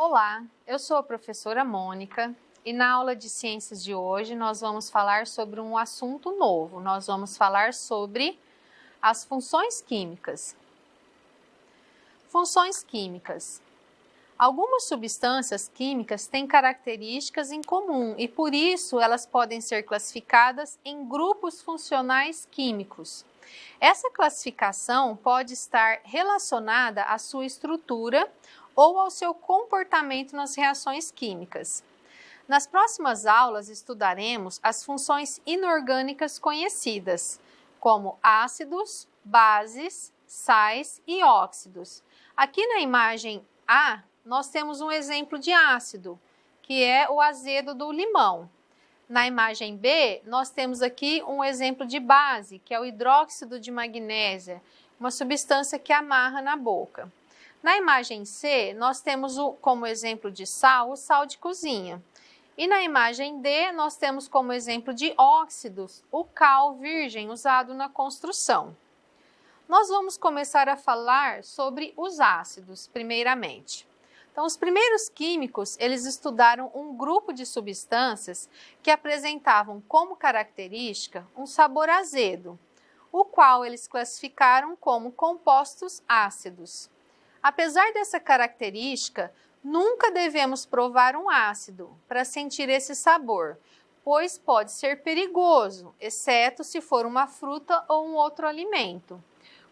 Olá, eu sou a professora Mônica e na aula de ciências de hoje nós vamos falar sobre um assunto novo. Nós vamos falar sobre as funções químicas. Funções químicas. Algumas substâncias químicas têm características em comum e por isso elas podem ser classificadas em grupos funcionais químicos. Essa classificação pode estar relacionada à sua estrutura ou ao seu comportamento nas reações químicas. Nas próximas aulas estudaremos as funções inorgânicas conhecidas, como ácidos, bases, sais e óxidos. Aqui na imagem A, nós temos um exemplo de ácido, que é o azedo do limão. Na imagem B, nós temos aqui um exemplo de base, que é o hidróxido de magnésia, uma substância que amarra na boca. Na imagem C, nós temos como exemplo de sal, o sal de cozinha. E na imagem D, nós temos como exemplo de óxidos, o cal virgem usado na construção. Nós vamos começar a falar sobre os ácidos, primeiramente. Então, os primeiros químicos, eles estudaram um grupo de substâncias que apresentavam como característica um sabor azedo, o qual eles classificaram como compostos ácidos. Apesar dessa característica, nunca devemos provar um ácido para sentir esse sabor, pois pode ser perigoso, exceto se for uma fruta ou um outro alimento.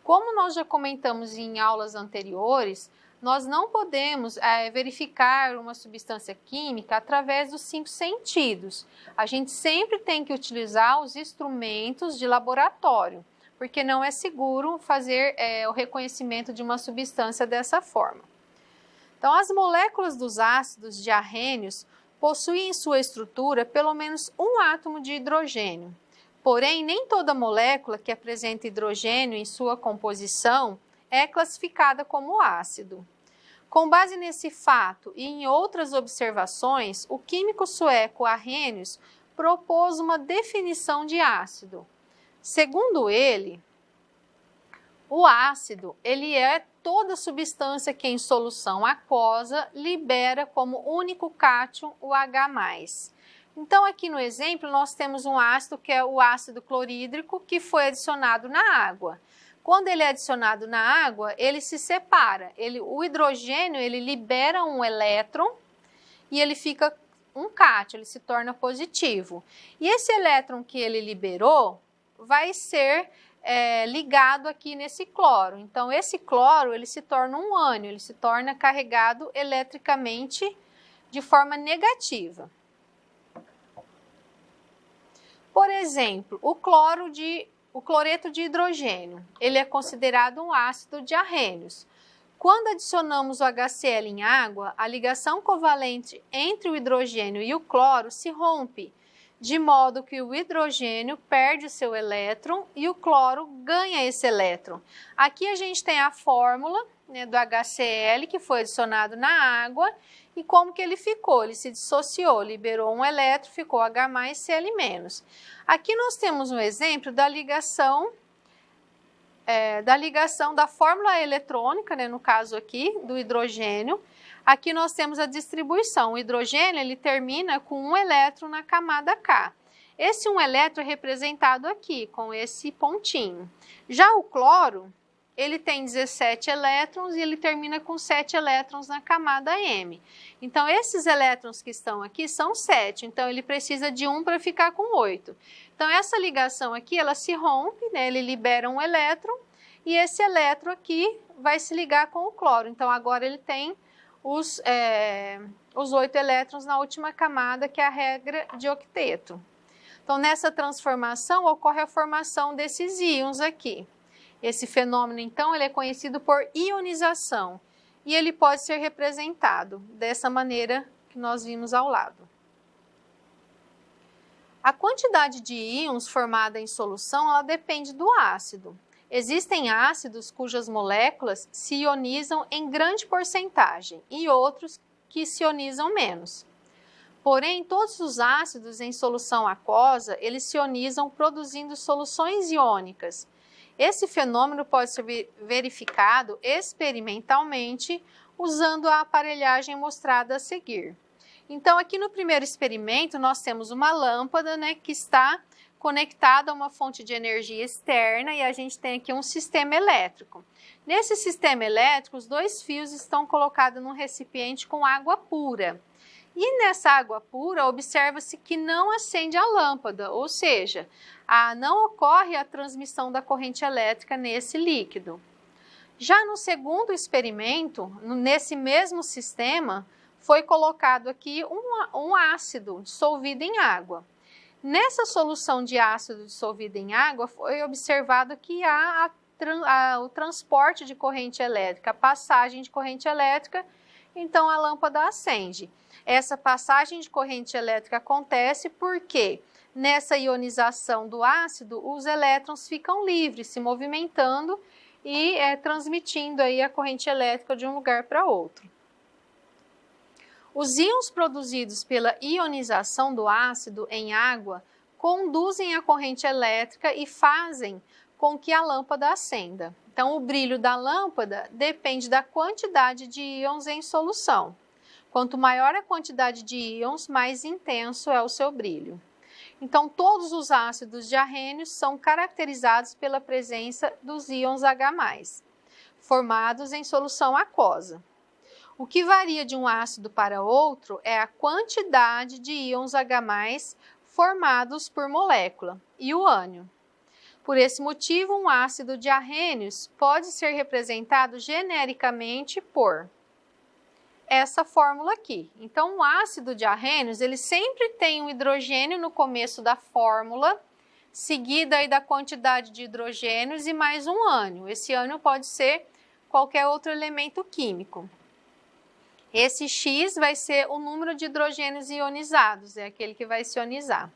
Como nós já comentamos em aulas anteriores, nós não podemos verificar uma substância química através dos 5 sentidos. A gente sempre tem que utilizar os instrumentos de laboratório, porque não é seguro fazer o reconhecimento de uma substância dessa forma. Então, as moléculas dos ácidos diarrênios possuem em sua estrutura pelo menos um átomo de hidrogênio. Porém, nem toda molécula que apresenta hidrogênio em sua composição é classificada como ácido. Com base nesse fato e em outras observações, o químico sueco Arrhenius propôs uma definição de ácido. Segundo ele, o ácido ele é toda substância que em solução aquosa libera como único cátion o H+. Então, aqui no exemplo, nós temos um ácido que é o ácido clorídrico que foi adicionado na água. Quando ele é adicionado na água, ele se separa. O hidrogênio ele libera um elétron e ele fica um cátion, ele se torna positivo. E esse elétron que ele liberou vai ser ligado aqui nesse cloro. Então, esse cloro ele se torna um ânion, ele se torna carregado eletricamente de forma negativa. Por exemplo, o cloreto de hidrogênio, ele é considerado um ácido diarrênios. Quando adicionamos o HCl em água, a ligação covalente entre o hidrogênio e o cloro se rompe, de modo que o hidrogênio perde o seu elétron e o cloro ganha esse elétron. Aqui a gente tem a fórmula do HCl que foi adicionado na água e como que ele ficou? Ele se dissociou, liberou um elétron, ficou H+Cl-. Aqui nós temos um exemplo da ligação da fórmula eletrônica, no caso aqui, do hidrogênio. Aqui nós temos a distribuição. O hidrogênio ele termina com um elétron na camada K. Esse um elétron é representado aqui, com esse pontinho. Já o cloro, ele tem 17 elétrons e ele termina com 7 elétrons na camada M. Então, esses elétrons que estão aqui são 7, então ele precisa de 1 para ficar com 8. Então, essa ligação aqui, ela se rompe, ele libera um elétron e esse elétron aqui vai se ligar com o cloro. Então, agora ele tem os 8 elétrons na última camada, que é a regra de octeto. Então, nessa transformação, ocorre a formação desses íons aqui. Esse fenômeno, então, ele é conhecido por ionização e ele pode ser representado dessa maneira que nós vimos ao lado. A quantidade de íons formada em solução, ela depende do ácido. Existem ácidos cujas moléculas se ionizam em grande porcentagem e outros que se ionizam menos. Porém, todos os ácidos em solução aquosa, eles se ionizam produzindo soluções iônicas. Esse fenômeno pode ser verificado experimentalmente usando a aparelhagem mostrada a seguir. Então, aqui no primeiro experimento, nós temos uma lâmpada, né, que está conectada a uma fonte de energia externa e a gente tem aqui um sistema elétrico. Nesse sistema elétrico, os dois fios estão colocados num recipiente com água pura. E nessa água pura, observa-se que não acende a lâmpada, ou seja, não ocorre a transmissão da corrente elétrica nesse líquido. Já no segundo experimento, nesse mesmo sistema, foi colocado aqui um ácido dissolvido em água. Nessa solução de ácido dissolvido em água, foi observado que há o transporte de corrente elétrica, a passagem de corrente elétrica, então a lâmpada acende. Essa passagem de corrente elétrica acontece porque nessa ionização do ácido, os elétrons ficam livres, se movimentando e transmitindo aí a corrente elétrica de um lugar para outro. Os íons produzidos pela ionização do ácido em água conduzem a corrente elétrica e fazem com que a lâmpada acenda. Então, o brilho da lâmpada depende da quantidade de íons em solução. Quanto maior a quantidade de íons, mais intenso é o seu brilho. Então, todos os ácidos diarrênios são caracterizados pela presença dos íons H+, formados em solução aquosa. O que varia de um ácido para outro é a quantidade de íons H+, formados por molécula, e o ânion. Por esse motivo, um ácido diarrênios pode ser representado genericamente por essa fórmula aqui. Então, o ácido diarrênios, ele sempre tem um hidrogênio no começo da fórmula, seguida aí da quantidade de hidrogênios e mais um ânion. Esse ânion pode ser qualquer outro elemento químico. Esse X vai ser o número de hidrogênios ionizados, é aquele que vai se ionizar.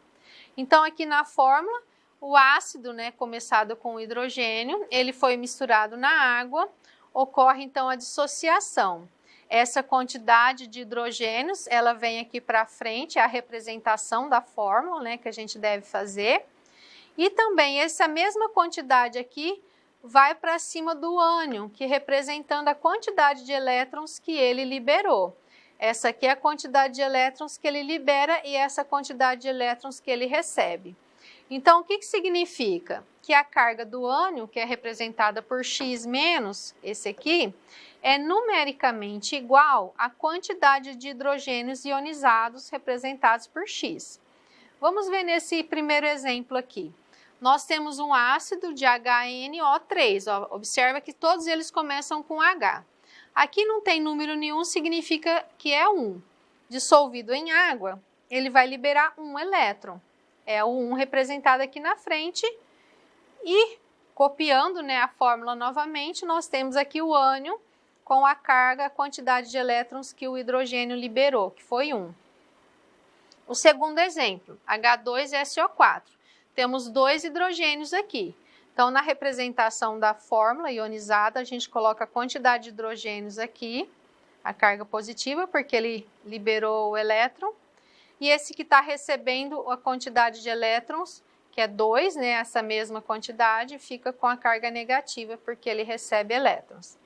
Então, aqui na fórmula, o ácido, né, começado com o hidrogênio, ele foi misturado na água, ocorre então a dissociação. Essa quantidade de hidrogênios, ela vem aqui para frente, é a representação da fórmula, né, que a gente deve fazer. E também essa mesma quantidade aqui vai para cima do ânion, que representando a quantidade de elétrons que ele liberou. Essa aqui é a quantidade de elétrons que ele libera e essa quantidade de elétrons que ele recebe. Então, o que significa? Que a carga do ânion, que é representada por X menos esse aqui, é numericamente igual à quantidade de hidrogênios ionizados representados por X. Vamos ver nesse primeiro exemplo aqui. Nós temos um ácido de HNO3, ó, observa que todos eles começam com H. Aqui não tem número nenhum, significa que é 1. Dissolvido em água, ele vai liberar um elétron. É o 1 representado aqui na frente. E, copiando, né, a fórmula novamente, nós temos aqui o ânion com a carga, a quantidade de elétrons que o hidrogênio liberou, que foi 1. O segundo exemplo, H2SO4. Temos 2 hidrogênios aqui. Então, na representação da fórmula ionizada, a gente coloca a quantidade de hidrogênios aqui, a carga positiva, porque ele liberou o elétron. E esse que está recebendo a quantidade de elétrons, que é 2, né, essa mesma quantidade, fica com a carga negativa, porque ele recebe elétrons.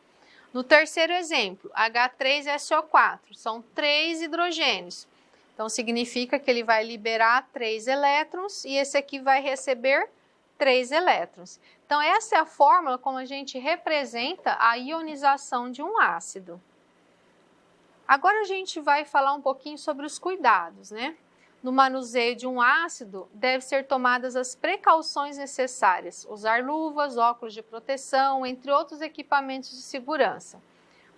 No terceiro exemplo, H3SO4, são 3 hidrogênios. Então, significa que ele vai liberar 3 elétrons e esse aqui vai receber 3 elétrons. Então, essa é a fórmula como a gente representa a ionização de um ácido. Agora, a gente vai falar um pouquinho sobre os cuidados, né? No manuseio de um ácido, devem ser tomadas as precauções necessárias, usar luvas, óculos de proteção, entre outros equipamentos de segurança.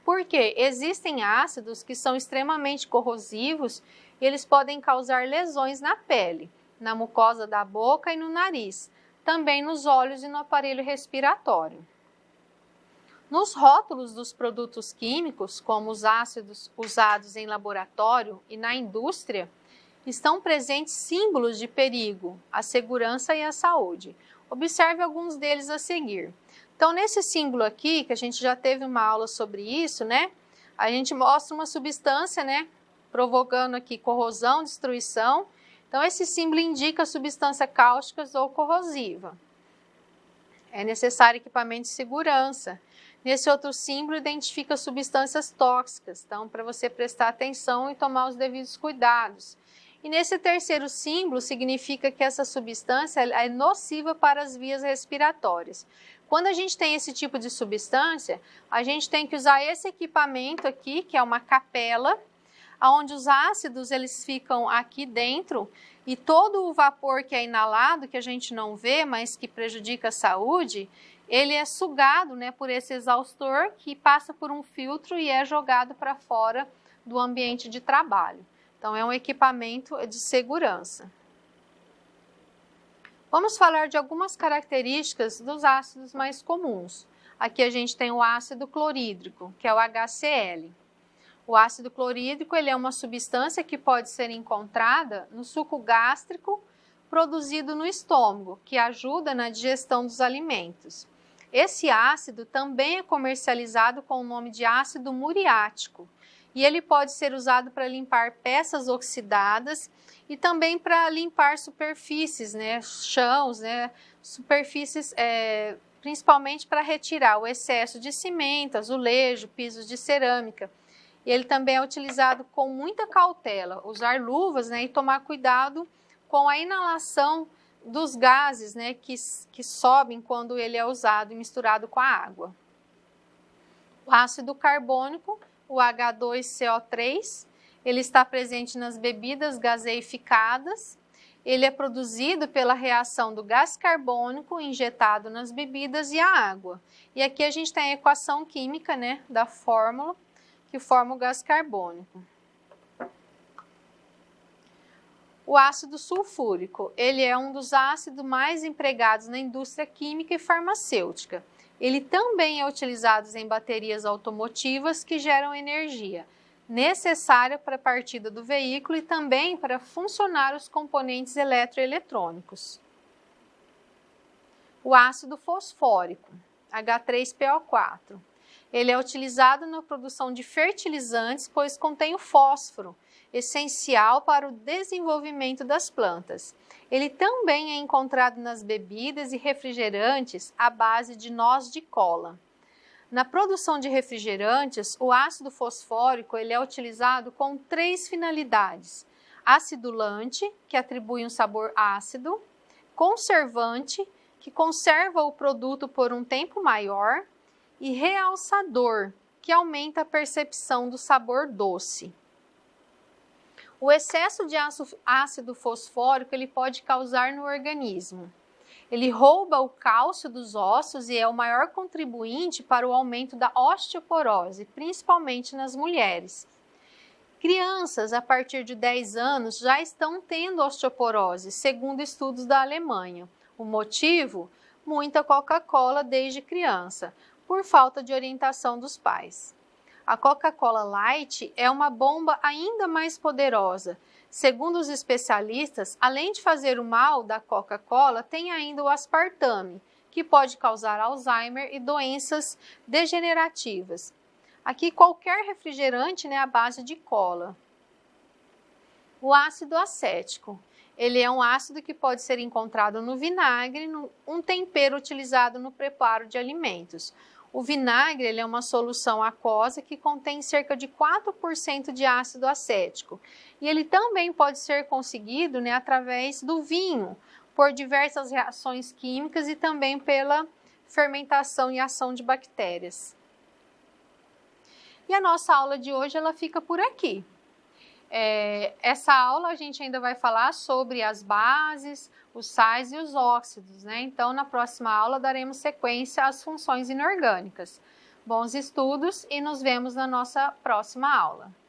Porque existem ácidos que são extremamente corrosivos e eles podem causar lesões na pele, na mucosa da boca e no nariz, também nos olhos e no aparelho respiratório. Nos rótulos dos produtos químicos, como os ácidos usados em laboratório e na indústria, estão presentes símbolos de perigo, à segurança e à saúde. Observe alguns deles a seguir. Então, nesse símbolo aqui, que a gente já teve uma aula sobre isso, né? A gente mostra uma substância, né? Provocando aqui corrosão, destruição. Então, esse símbolo indica substância cáustica ou corrosiva. É necessário equipamento de segurança. Nesse outro símbolo, identifica substâncias tóxicas, então, para você prestar atenção e tomar os devidos cuidados. E nesse terceiro símbolo, significa que essa substância é nociva para as vias respiratórias. Quando a gente tem esse tipo de substância, a gente tem que usar esse equipamento aqui, que é uma capela, onde os ácidos eles ficam aqui dentro e todo o vapor que é inalado, que a gente não vê, mas que prejudica a saúde, ele é sugado, né, por esse exaustor que passa por um filtro e é jogado para fora do ambiente de trabalho. Então, é um equipamento de segurança. Vamos falar de algumas características dos ácidos mais comuns. Aqui a gente tem o ácido clorídrico, que é o HCl. O ácido clorídrico ele é uma substância que pode ser encontrada no suco gástrico produzido no estômago, que ajuda na digestão dos alimentos. Esse ácido também é comercializado com o nome de ácido muriático e ele pode ser usado para limpar peças oxidadas e também para limpar superfícies, né, chãos, né, superfícies, principalmente para retirar o excesso de cimento, azulejo, pisos de cerâmica. E ele também é utilizado com muita cautela, usar luvas, né, e tomar cuidado com a inalação dos gases, né, que sobem quando ele é usado e misturado com a água. O ácido carbônico, o H2CO3, ele está presente nas bebidas gaseificadas. Ele é produzido pela reação do gás carbônico injetado nas bebidas e a água. E aqui a gente tem a equação química, né, da fórmula que forma o gás carbônico. O ácido sulfúrico, ele é um dos ácidos mais empregados na indústria química e farmacêutica. Ele também é utilizado em baterias automotivas que geram energia necessária para a partida do veículo e também para funcionar os componentes eletroeletrônicos. O ácido fosfórico, H3PO4. Ele é utilizado na produção de fertilizantes, pois contém o fósforo, essencial para o desenvolvimento das plantas. Ele também é encontrado nas bebidas e refrigerantes à base de noz de cola. Na produção de refrigerantes, o ácido fosfórico ele é utilizado com 3 finalidades: acidulante, que atribui um sabor ácido, conservante, que conserva o produto por um tempo maior, e realçador, que aumenta a percepção do sabor doce. O excesso de ácido fosfórico ele pode causar no organismo. Ele rouba o cálcio dos ossos e é o maior contribuinte para o aumento da osteoporose, principalmente nas mulheres. Crianças a partir de 10 anos já estão tendo osteoporose, segundo estudos da Alemanha. O motivo? Muita Coca-Cola desde criança, por falta de orientação dos pais. A Coca-Cola Light é uma bomba ainda mais poderosa. Segundo os especialistas, além de fazer o mal da Coca-Cola, tem ainda o aspartame, que pode causar Alzheimer e doenças degenerativas. Aqui qualquer refrigerante é à base de cola. O ácido acético. Ele é um ácido que pode ser encontrado no vinagre, um tempero utilizado no preparo de alimentos. O vinagre ele é uma solução aquosa que contém cerca de 4% de ácido acético. E ele também pode ser conseguido através do vinho, por diversas reações químicas e também pela fermentação e ação de bactérias. E a nossa aula de hoje ela fica por aqui. Essa aula a gente ainda vai falar sobre as bases, os sais e os óxidos, né? Então, na próxima aula daremos sequência às funções inorgânicas. Bons estudos e nos vemos na nossa próxima aula.